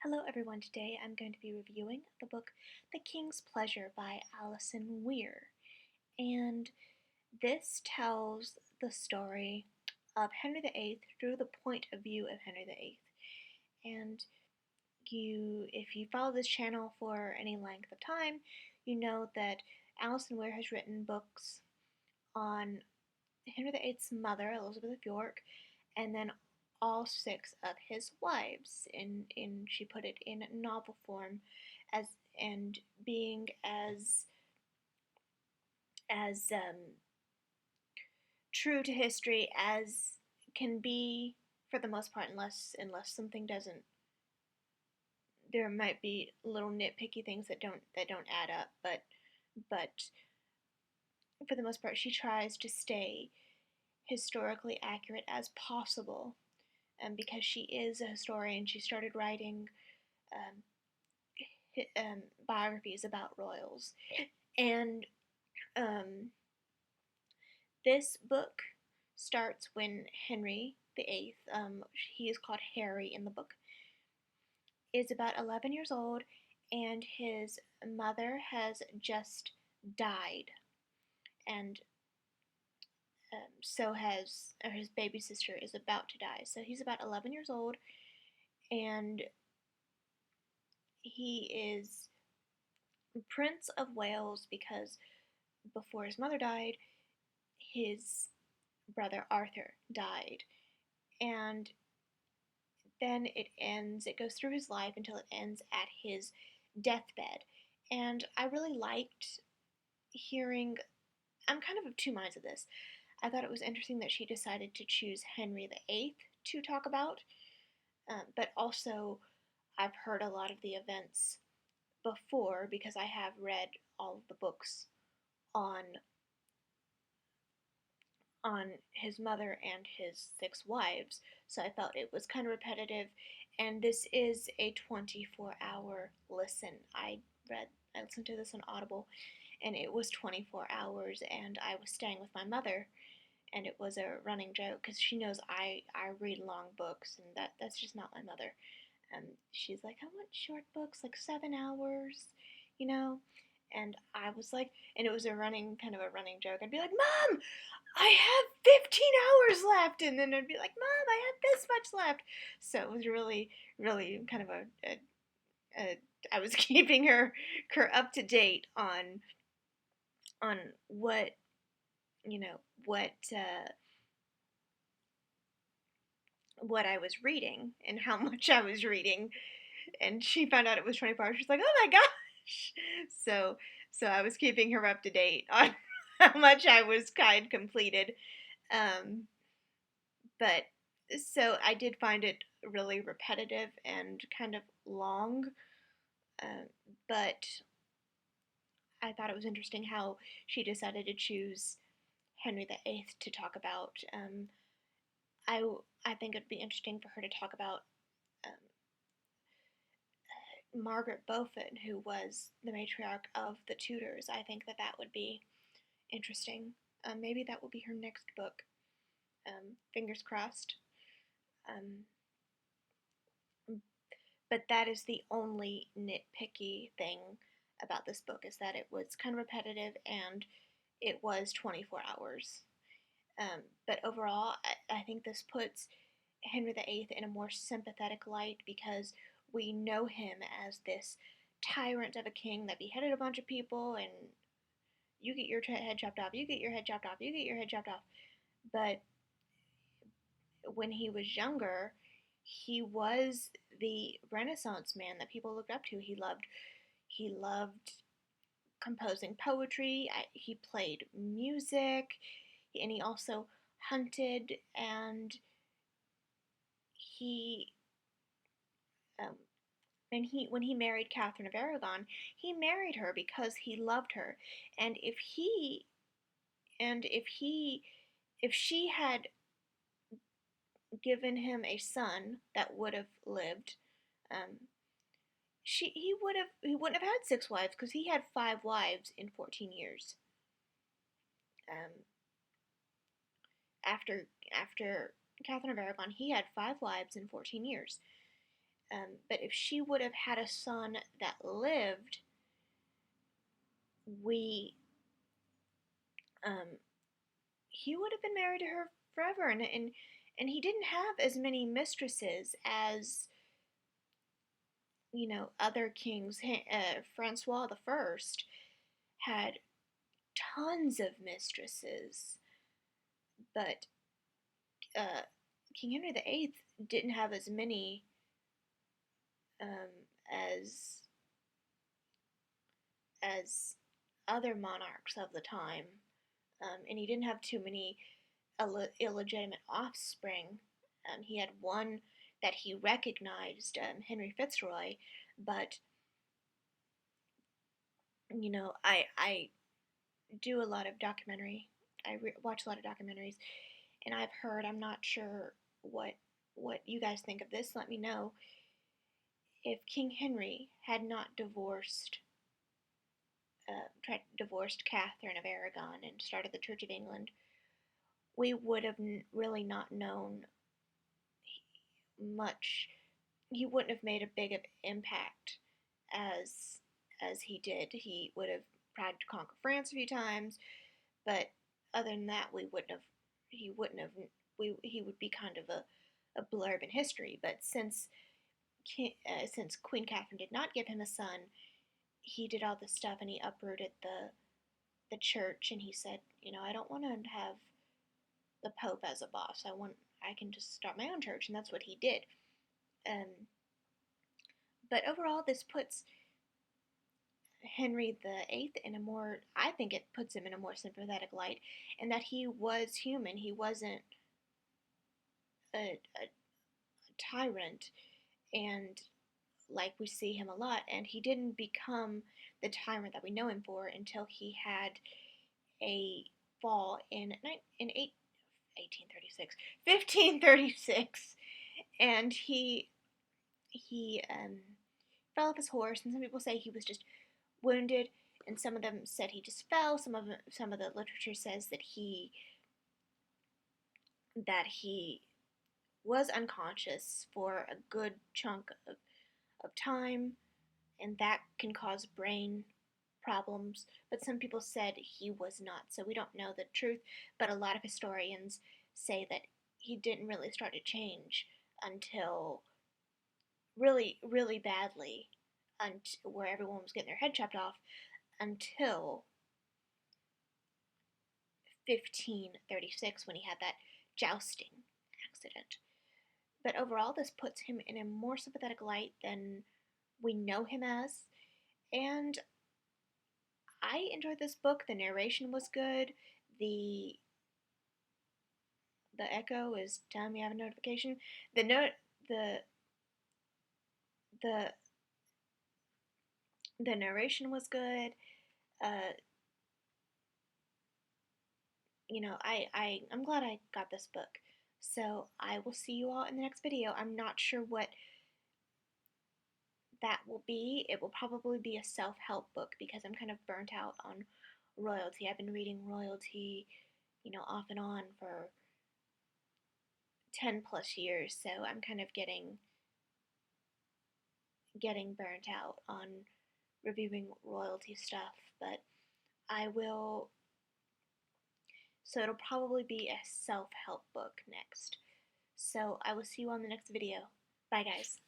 Hello everyone, today I'm going to be reviewing the book The King's Pleasure by Alison Weir. And this tells the story of Henry VIII through the point of view of Henry VIII. And if you follow this channel for any length of time, you know that Alison Weir has written books on Henry VIII's mother, Elizabeth of York, and then all six of his wives. In she put it in novel form, as and being as true to history as can be for the most part, unless something doesn't. There might be little nitpicky things that don't add up, but for the most part, she tries to stay historically accurate as possible. Because she is a historian, she started writing um, biographies about royals. And um, this book starts when Henry VIII, he is called Harry in the book, is about 11 years old, and his mother has just died, and his baby sister is about to die. So he's about 11 years old, and he is Prince of Wales because before his mother died, his brother Arthur died. And then it goes through his life until it ends at his deathbed. And I really liked hearing, I'm kind of two minds of this. I thought it was interesting that she decided to choose Henry VIII to talk about, but also I've heard a lot of the events before because I have read all of the books on on his mother and his six wives, so I felt it was kind of repetitive. And this is a 24-hour listen. I listened to this on Audible, and it was 24 hours, and I was staying with my mother, and it was a running joke because she knows I read long books, and that's just not my mother. She's like, I want short books, like 7 hours, you know. And I was like, and it was a running joke. I'd be like, Mom, I have 15 hours left, and then I'd be like, Mom, I have this much left. So it was really, really kind of a I was keeping her up to date on what you know what I was reading and how much I was reading. And she found out it was 24 hours. She's like, oh my gosh. So so I was keeping her up to date on how much I was kind completed. Um, but so I did find it really repetitive and kind of long. Uh, but I thought it was interesting how she decided to choose Henry VIII to talk about. I I think it'd be interesting for her to talk about um, Margaret Beaufort, who was the matriarch of the Tudors. I think that would be interesting. Maybe that will be her next book. Fingers crossed. Um, but that is the only nitpicky thing about this book, is that it was kind of repetitive and it was 24 hours. But overall, I think this puts Henry VIII in a more sympathetic light because we know him as this tyrant of a king that beheaded a bunch of people, and you get your head chopped off, you get your head chopped off, you get your head chopped off. But when he was younger, he was the Renaissance man that people looked up to. He loved composing poetry. He played music, and he also hunted. And he um, and he when he married Catherine of Aragon, he married her because he loved her. And if she had given him a son that would have lived, um, he wouldn't have had six wives because he had five wives in 14 years. Um, after Catherine of Aragon, he had five wives in 14 years. But if she would have had a son that lived, we um, he would have been married to her forever, and he didn't have as many mistresses as other kings. Francois the First had tons of mistresses, but uh, King Henry VIII didn't have as many um, as as other monarchs of the time, and he didn't have too many illegitimate offspring. He had one that he recognized, Henry Fitzroy, but I do a lot of documentary. Watch a lot of documentaries, and I've heard. I'm not sure what you guys think of this. Let me know. If King Henry had not divorced Catherine of Aragon and started the Church of England, we would have really not known much. He wouldn't have made a big of impact as he did. He would have tried to conquer France a few times, but other than that, we wouldn't have. He wouldn't have. He would be kind of a blurb in history. But since Queen Catherine did not give him a son, he did all this stuff and he uprooted the church, and he said, I don't want to have the Pope as a boss. I can just start my own church, and that's what he did. Um, but overall, this puts Henry VIII in a more, I think it puts him in a more sympathetic light, and that he was human. He wasn't a tyrant, and like we see him a lot, and he didn't become the tyrant that we know him for until he had a fall in 1836, 1536, and he fell off his horse, and some people say he was just wounded, and some of them said he just fell. Some of the literature says that he was unconscious for a good chunk of time, and that can cause brain problems. But some people said he was not, so we don't know the truth. But a lot of historians say that he didn't really start to change until really, really badly, where everyone was getting their head chopped off, until 1536 when he had that jousting accident. But overall, this puts him in a more sympathetic light than we know him as. And I enjoyed this book. The narration was good. The the echo is telling me I have a notification. The note the the narration was good. Uh, I'm glad I got this book. So I will see you all in the next video. I'm not sure what that will be. It will probably be a self-help book because I'm kind of burnt out on royalty. I've been reading royalty, off and on for 10 plus years, so I'm kind of getting burnt out on reviewing royalty stuff, but I will, so it'll probably be a self-help book next. So I will see you on the next video. Bye guys.